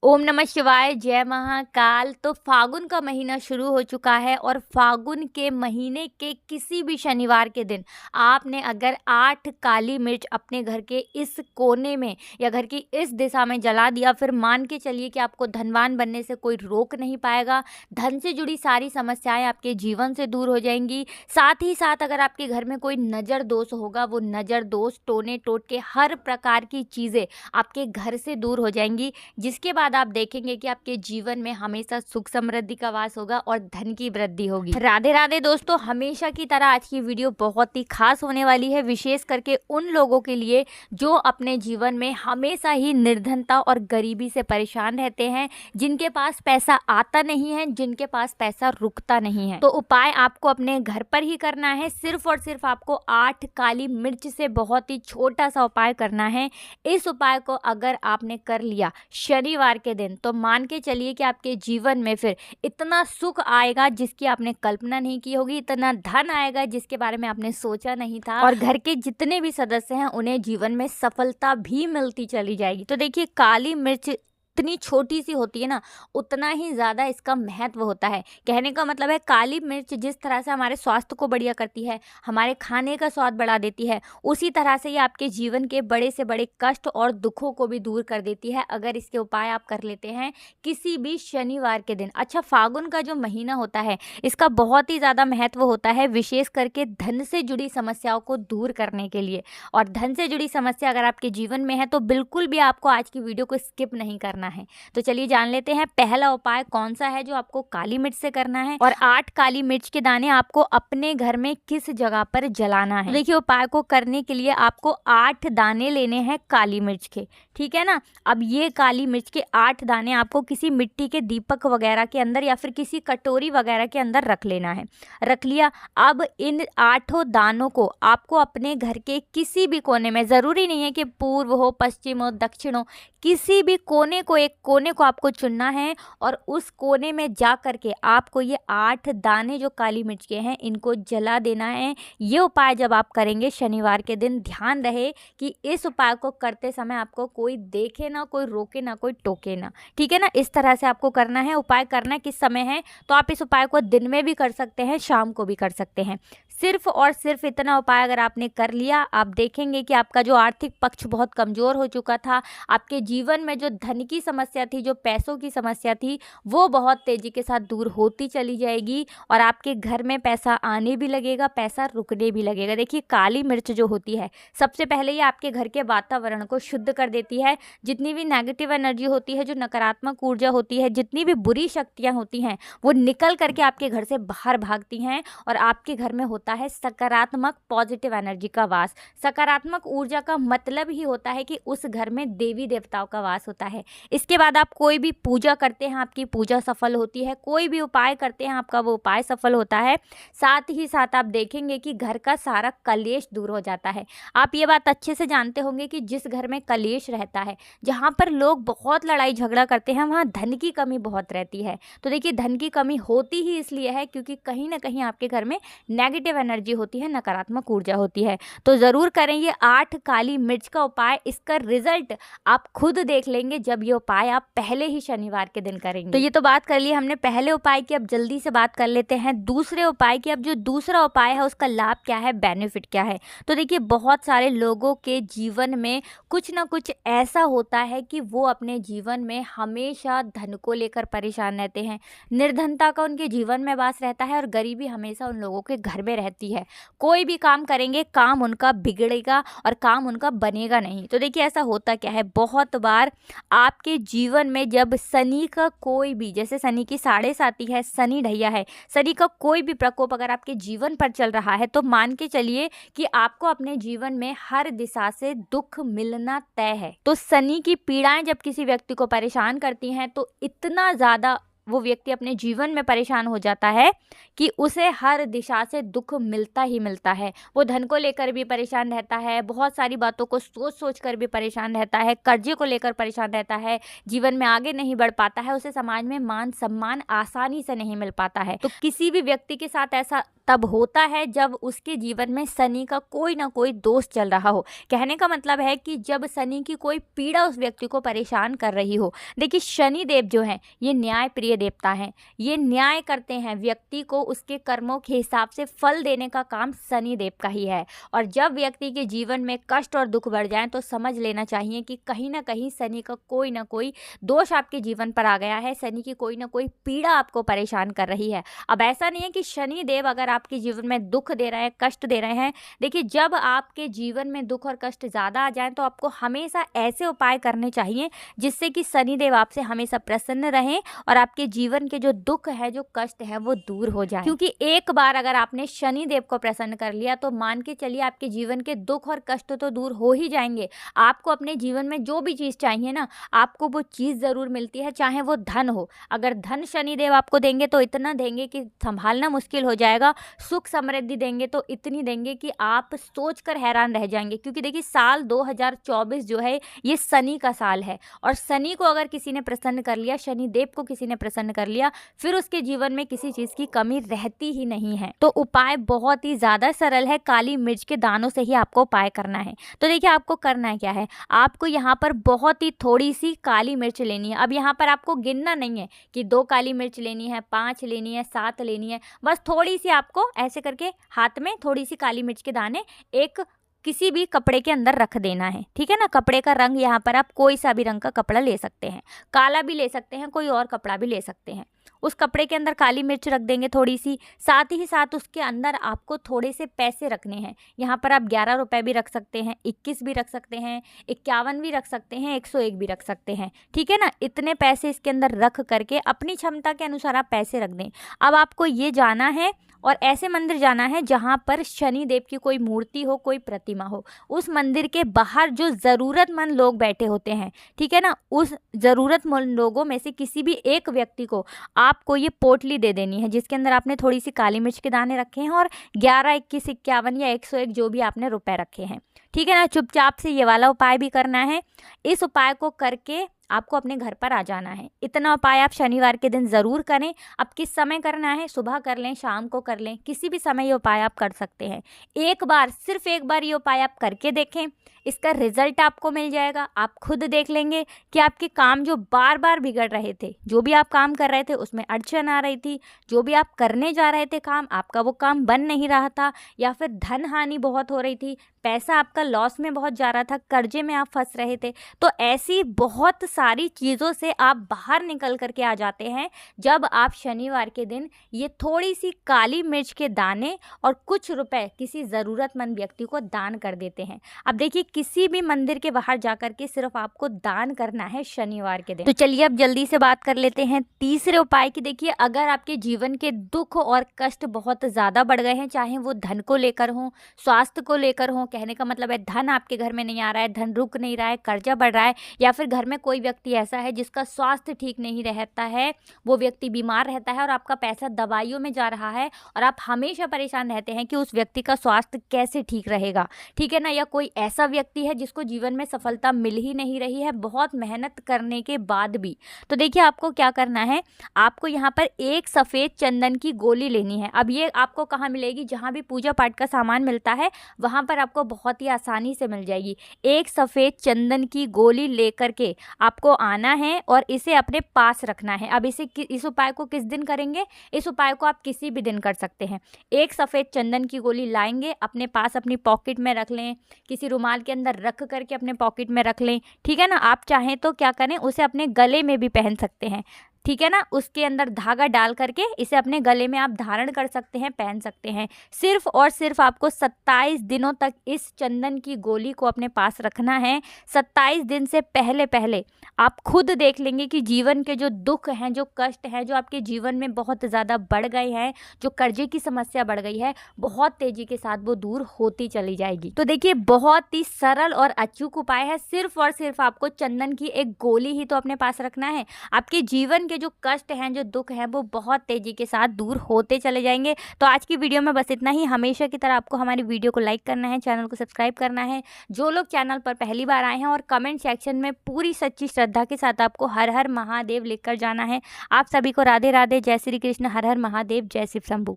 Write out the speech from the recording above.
ओम नमः शिवाय, जय महाकाल। तो फागुन का महीना शुरू हो चुका है और फागुन के महीने के किसी भी शनिवार के दिन आपने अगर 8 काली मिर्च अपने घर के इस कोने में या घर की इस दिशा में जला दिया, फिर मान के चलिए कि आपको धनवान बनने से कोई रोक नहीं पाएगा। धन से जुड़ी सारी समस्याएं आपके जीवन से दूर हो जाएंगी। साथ ही साथ अगर आपके घर में कोई नज़र दोष होगा, वो नज़र दोष, टोने टोटके, हर प्रकार की चीज़ें आपके घर से दूर हो जाएंगी, जिसके बाद आप देखेंगे कि आपके जीवन में हमेशा सुख समृद्धि का वास होगा और धन की वृद्धि होगी। राधे राधे दोस्तों, हमेशा की तरह आज की वीडियो बहुत ही खास होने वाली है, विशेष करके उन लोगों के लिए जो अपने जीवन में हमेशा ही निर्धनता और गरीबी से परेशान रहते हैं, जिनके पास पैसा आता नहीं है, जिनके पास पैसा रुकता नहीं है। तो उपाय आपको अपने घर पर ही करना है। सिर्फ और सिर्फ आपको 8 काली मिर्च से बहुत ही छोटा सा उपाय करना है। इस उपाय को अगर आपने कर लिया शनिवार के दिन, तो मान के चलिए कि आपके जीवन में फिर इतना सुख आएगा जिसकी आपने कल्पना नहीं की होगी, इतना धन आएगा जिसके बारे में आपने सोचा नहीं था, और घर के जितने भी सदस्य हैं उन्हें जीवन में सफलता भी मिलती चली जाएगी। तो देखिए, काली मिर्च इतनी छोटी सी होती है ना, उतना ही ज़्यादा इसका महत्व होता है। कहने का मतलब है, काली मिर्च जिस तरह से हमारे स्वास्थ्य को बढ़िया करती है, हमारे खाने का स्वाद बढ़ा देती है, उसी तरह से ये आपके जीवन के बड़े से बड़े कष्ट और दुखों को भी दूर कर देती है, अगर इसके उपाय आप कर लेते हैं किसी भी शनिवार के दिन। अच्छा, फागुन का जो महीना होता है इसका बहुत ही ज़्यादा महत्व होता है, विशेष करके धन से जुड़ी समस्याओं को दूर करने के लिए। और धन से जुड़ी समस्या अगर आपके जीवन में है तो बिल्कुल भी आपको आज की वीडियो को स्किप नहीं करना है। तो चलिए जान लेते हैं पहला उपाय कौन सा है जो आपको काली मिर्च से करना है, और 8 काली मिर्च के दाने आपको अपने घर में किस जगह पर जलाना है। देखिए, उपाय को करने के लिए आपको 8 दाने लेने हैं काली मिर्च के, ठीक है ना। अब ये काली मिर्च के 8 दाने आपको किसी मिट्टी के दीपक वगैरह के अंदर या फिर किसी कटोरी वगैरह के अंदर रख लेना है। रख लिया। अब इन 8 दानों को आपको अपने घर के किसी भी कोने में, ज़रूरी नहीं है कि पूर्व हो, पश्चिम हो, दक्षिण हो, किसी भी कोने को, एक कोने को आपको चुनना है, और उस कोने में जा करके आपको ये 8 दाने जो काली मिर्च के हैं इनको जला देना है। ये उपाय जब आप करेंगे शनिवार के दिन, ध्यान रहे कि इस उपाय को करते समय आपको कोई देखे ना, कोई रोके ना, कोई टोके ना, ठीक है ना। इस तरह से आपको करना है। उपाय करना किस समय है, तो आप इस उपाय को दिन में भी कर सकते हैं, शाम को भी कर सकते हैं। सिर्फ और सिर्फ इतना उपाय अगर आपने कर लिया, आप देखेंगे कि आपका जो आर्थिक पक्ष बहुत कमज़ोर हो चुका था, आपके जीवन में जो धन की समस्या थी, जो पैसों की समस्या थी, वो बहुत तेज़ी के साथ दूर होती चली जाएगी, और आपके घर में पैसा आने भी लगेगा, पैसा रुकने भी लगेगा। देखिए, काली मिर्च जो होती है, सबसे पहले ये आपके घर के वातावरण को शुद्ध कर देती है। जितनी भी नेगेटिव एनर्जी होती है, जो नकारात्मक ऊर्जा होती है, जितनी भी बुरी शक्तियाँ होती हैं, वो निकल करके आपके घर से बाहर भागती हैं, और आपके घर में होता है सकारात्मक, पॉजिटिव एनर्जी का वास। सकारात्मक ऊर्जा का मतलब ही होता है कि उस घर में देवी देवताओं का वास होता है। इसके बाद आप कोई भी पूजा करते हैं, आपकी पूजा सफल होती है। कोई भी उपाय करते हैं, आपका वो उपाय सफल होता है। साथ ही साथ आप देखेंगे कि घर का सारा कलेश दूर हो जाता है। आप ये बात अच्छे से जानते होंगे कि जिस घर में कलेश रहता है, जहाँ पर लोग बहुत लड़ाई झगड़ा करते हैं, वहाँ धन की कमी बहुत रहती है। तो देखिए, धन की कमी होती ही इसलिए है क्योंकि कहीं ना कहीं आपके घर में नेगेटिव एनर्जी होती है, नकारात्मक ऊर्जा होती है। तो ज़रूर करें ये 8 काली मिर्च का उपाय। इसका रिजल्ट आप खुद देख लेंगे जब ये उपाय आप पहले ही शनिवार के दिन करेंगे। तो ये तो बात कर ली हमने पहले उपाय की, अब जल्दी से बात कर लेते हैं दूसरे उपाय की। अब जो दूसरा उपाय है उसका लाभ क्या है, बेनिफिट क्या है। तो देखिए, बहुत सारे लोगों के जीवन में कुछ ना कुछ ऐसा होता है कि वो अपने जीवन में हमेशा धन को लेकर परेशान रहते हैं। निर्धनता का उनके जीवन में वास रहता है, और गरीबी हमेशा उन लोगों के घर में रहती है। कोई भी काम करेंगे, काम उनका बिगड़ेगा और काम उनका बनेगा नहीं। तो देखिए, ऐसा होता क्या है, बहुत बार आपके जीवन में जब शनि का कोई भी, जैसे शनि की 7.5 है, शनि ढैया है, शनि का कोई भी प्रकोप अगर आपके जीवन पर चल रहा है, तो मान के चलिए कि आपको अपने जीवन में हर दिशा से दुख मिलना तय है। तो शनि की पीड़ाएं जब किसी व्यक्ति को परेशान करती हैं, तो इतना ज़्यादा वो व्यक्ति अपने जीवन में परेशान हो जाता है कि उसे हर दिशा से दुख मिलता ही मिलता है। वो धन को लेकर भी परेशान रहता है, बहुत सारी बातों को सोच सोच कर भी परेशान रहता है, कर्जे को लेकर परेशान रहता है, जीवन में आगे नहीं बढ़ पाता है, उसे समाज में मान सम्मान आसानी से नहीं मिल पाता है। तो किसी भी व्यक्ति के साथ ऐसा तब होता है जब उसके जीवन में शनि का कोई ना कोई दोष चल रहा हो। कहने का मतलब है कि जब शनि की कोई पीड़ा उस व्यक्ति को परेशान कर रही हो। देखिए शनि देव जो हैं ये न्याय प्रिय देवता हैं, ये न्याय करते हैं, व्यक्ति को उसके कर्मों के हिसाब से फल देने का काम शनि देव का ही है। और जब व्यक्ति के जीवन में कष्ट और दुख बढ़ जाए तो समझ लेना चाहिए कि कहीं ना कहीं शनि का कोई ना कोई दोष आपके जीवन पर आ गया है, शनि की कोई ना कोई पीड़ा आपको परेशान कर रही है। अब ऐसा नहीं है कि शनि देव अगर आपके जीवन में दुख दे रहे हैं, कष्ट दे रहे हैं। देखिए जब आपके जीवन में दुख और कष्ट ज़्यादा आ जाए तो आपको हमेशा ऐसे उपाय करने चाहिए जिससे कि शनि देव आपसे हमेशा प्रसन्न रहें और आपके जीवन के जो दुख है, जो कष्ट है वो दूर हो जाए। क्योंकि एक बार अगर आपने शनि देव को प्रसन्न कर लिया तो मान के चलिए आपके जीवन के दुख और कष्ट तो दूर हो ही जाएंगे। आपको अपने जीवन में जो भी चीज़ चाहिए ना, आपको वो चीज़ ज़रूर मिलती है, चाहे वो धन हो। अगर धन शनि देव आपको देंगे तो इतना देंगे कि संभालना मुश्किल हो जाएगा। सुख समृद्धि देंगे तो इतनी देंगे कि आप सोचकर हैरान रह जाएंगे। क्योंकि देखिए साल 2024 जो है ये शनि का साल है और शनि को अगर किसी ने प्रसन्न कर लिया, शनि देव को किसी ने प्रसन्न कर लिया, फिर उसके जीवन में किसी चीज़ की कमी रहती ही नहीं है। तो उपाय बहुत ही ज़्यादा सरल है, काली मिर्च के दानों से ही आपको उपाय करना है। तो देखिए आपको करना क्या है, आपको यहाँ पर बहुत ही थोड़ी सी काली मिर्च लेनी है। अब यहाँ पर आपको गिनना नहीं है कि 2 काली मिर्च लेनी है, 5 लेनी है, 7 लेनी है, बस थोड़ी सी आपको ऐसे करके हाथ में थोड़ी सी काली मिर्च के दाने एक किसी भी कपड़े के अंदर रख देना है। ठीक है ना। कपड़े का रंग यहाँ पर आप कोई सा भी रंग का कपड़ा ले सकते हैं, काला भी ले सकते हैं, कोई और कपड़ा भी ले सकते हैं। उस कपड़े के अंदर काली मिर्च रख देंगे थोड़ी सी, साथ ही साथ उसके अंदर आपको थोड़े से पैसे रखने हैं। यहाँ पर आप 11 रुपये भी रख सकते हैं, 21 भी रख सकते हैं, 51 भी रख सकते हैं, 101 भी रख सकते हैं। ठीक है ना। इतने पैसे इसके अंदर रख करके अपनी क्षमता के अनुसार आप पैसे रख दें। अब आपको ये जाना है और ऐसे मंदिर जाना है जहाँ पर शनि देव की कोई मूर्ति हो, कोई प्रतिमा हो। उस मंदिर के बाहर जो ज़रूरतमंद लोग बैठे होते हैं, ठीक है ना, उस ज़रूरतमंद लोगों में से किसी भी एक व्यक्ति को आपको ये पोटली दे देनी है जिसके अंदर आपने थोड़ी सी काली मिर्च के दाने रखे हैं और 11, 21, 51 या 101 जो भी आपने रुपए रखे हैं। ठीक है ना। चुपचाप से ये वाला उपाय भी करना है। इस उपाय को करके आपको अपने घर पर आ जाना है। इतना उपाय आप शनिवार के दिन ज़रूर करें। अब किस समय करना है, सुबह कर लें, शाम को कर लें, किसी भी समय ये उपाय आप कर सकते हैं। एक बार, सिर्फ एक बार ये उपाय आप करके देखें, इसका रिजल्ट आपको मिल जाएगा। आप खुद देख लेंगे कि आपके काम जो बार बार बिगड़ रहे थे, जो भी आप काम कर रहे थे उसमें अड़चन आ रही थी, जो भी आप करने जा रहे थे काम, आपका वो काम बन नहीं रहा था, या फिर धन हानि बहुत हो रही थी, पैसा आपका लॉस में बहुत जा रहा था, कर्जे में आप फंस रहे थे। तो ऐसी बहुत सारी चीज़ों से आप बाहर निकल करके आ जाते हैं जब आप शनिवार के दिन ये थोड़ी सी काली मिर्च के दाने और कुछ रुपए किसी ज़रूरतमंद व्यक्ति को दान कर देते हैं। अब देखिए किसी भी मंदिर के बाहर जाकर के सिर्फ आपको दान करना है शनिवार के दिन। तो चलिए अब जल्दी से बात कर लेते हैं तीसरे उपाय की। देखिए अगर आपके जीवन के दुख और कष्ट बहुत ज़्यादा बढ़ गए हैं, चाहे वो धन को लेकर हो, स्वास्थ्य को लेकर हो, कहने का मतलब है धन आपके घर में नहीं आ रहा है, धन रुक नहीं रहा है, कर्जा बढ़ रहा है, या फिर घर में कोई व्यक्ति ऐसा है जिसका स्वास्थ्य ठीक नहीं रहता है, वो व्यक्ति बीमार रहता है और आपका पैसा दवाइयों में जा रहा है और आप हमेशा परेशान रहते हैं कि उस व्यक्ति का स्वास्थ्य कैसे ठीक रहेगा। ठीक है ना। या कोई ऐसा व्यक्ति है जिसको जीवन में सफलता मिल ही नहीं रही है बहुत मेहनत करने के बाद भी। तो देखिए आपको क्या करना है, आपको यहाँ पर एक सफ़ेद चंदन की गोली लेनी है। अब ये आपको कहाँ मिलेगी, जहाँ भी पूजा पाठ का सामान मिलता है वहाँ पर आपको बहुत ही आसानी से मिल जाएगी। एक सफ़ेद चंदन की गोली लेकर के आपको आना है और इसे अपने पास रखना है। अब इस उपाय को किस दिन करेंगे, इस उपाय को आप किसी भी दिन कर सकते हैं। एक सफ़ेद चंदन की गोली लाएंगे, अपने पास अपनी पॉकेट में रख लें, किसी रुमाल के अंदर रख करके अपने पॉकेट में रख लें। ठीक है ना। आप चाहें तो क्या करें, उसे अपने गले में भी पहन सकते हैं। ठीक है ना। उसके अंदर धागा डाल करके इसे अपने गले में आप धारण कर सकते हैं, पहन सकते हैं। सिर्फ और सिर्फ आपको 27 दिनों तक इस चंदन की गोली को अपने पास रखना है। 27 दिन से पहले पहले आप खुद देख लेंगे कि जीवन के जो दुख हैं, जो कष्ट हैं, जो आपके जीवन में बहुत ज़्यादा बढ़ गए हैं, जो कर्जे की समस्या बढ़ गई है, बहुत तेज़ी के साथ वो दूर होती चली जाएगी। तो देखिए बहुत ही सरल और अचूक उपाय है। सिर्फ और सिर्फ आपको चंदन की एक गोली ही तो अपने पास रखना है। आपके जीवन के जो कष्ट हैं, जो दुख हैं, वो बहुत तेजी के साथ दूर होते चले जाएंगे। तो आज की वीडियो में बस इतना ही। हमेशा की तरह आपको हमारी वीडियो को लाइक करना है, चैनल को सब्सक्राइब करना है। जो लोग चैनल पर पहली बार आए हैं, और कमेंट सेक्शन में पूरी सच्ची श्रद्धा के साथ आपको हर हर महादेव लिखकर जाना है। आप सभी को राधे राधे, जय श्री कृष्ण, हर हर महादेव, जय शिव शंभू।